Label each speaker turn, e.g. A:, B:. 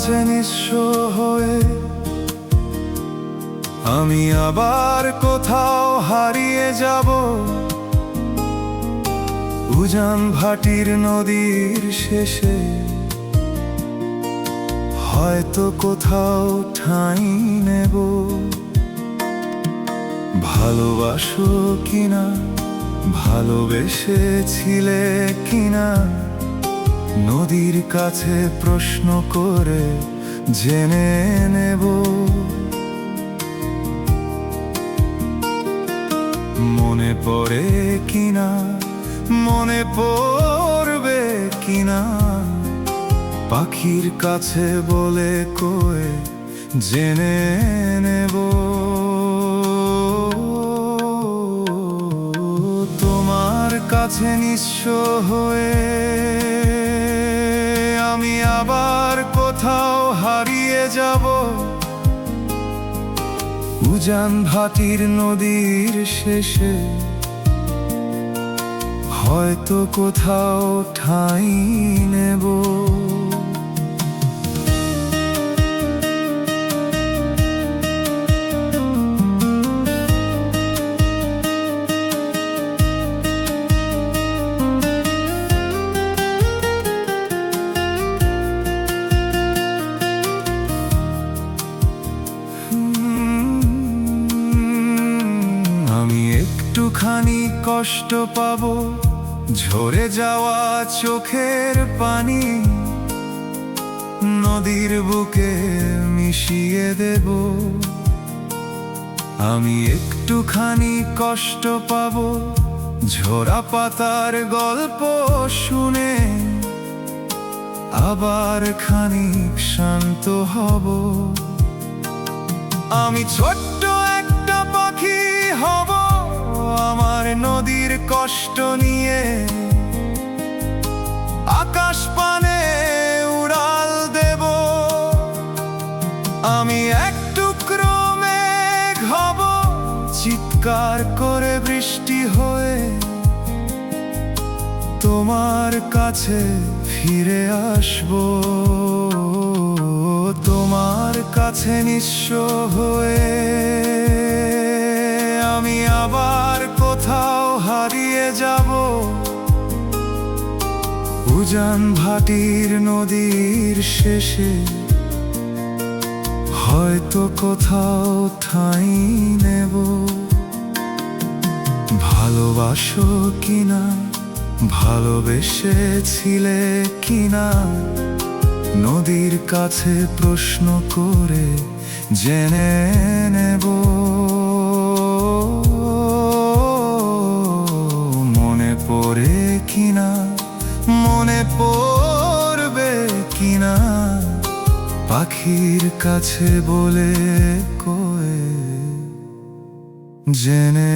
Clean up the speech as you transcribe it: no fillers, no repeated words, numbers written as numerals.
A: কাছে নিঃস্ব হয়ে আমি আবার কোথাও হারিয়ে যাব। উজান ভাটির নদীর শেষে হয়তো কোথাও ঠাঁই নেব। ভালোবাসো কিনা, ভালোবেসেছিলে কিনা, নদীর কাছে প্রশ্ন করে জেনে নেব। মনে পড়ে কিনা, মনে পড়বে কিনা, পাখির কাছে বলে কয়ে জেনে নেব। তোমার কাছে নিঃস্ব হয়ে আমি আবার কোথাও হারিয়ে যাব। উজান ভাটির নদীর শেষে হয়তো কোথাও ঠাঁই নেব। আমি একটুখানি কষ্ট পাবো, ঝরে যাওয়া চোখের পানি নদীর বুকে মিশিয়ে দেব। আমি একটুখানি কষ্ট পাবো, ঝরা পাতার গল্প শুনে আবার খানিক শান্ত হব। আমি ছোট্ট একটা পাখি হব, আমার নদীর কষ্ট নিয়ে আকাশ পানে উড়াল দেব। আমি এক টুকরো মেঘ হব, চিৎকার করে বৃষ্টি হয়ে তোমার কাছে ফিরে আসব। তোমার কাছে নিঃস্ব হয়ে আমি আবার কোথাও হারিয়ে যাব। উজান ভাটির নদীর শেষে হয়তো কোথাও ঠাঁই নেব। ভালোবাসো কিনা, ভালোবেসেছিলে কিনা, নদীর কাছে প্রশ্ন করে জেনে নেব। মনে পড়ে কিনা, মনে পড়বে কিনা, পাখির কাছে বলে কয়ে জেনে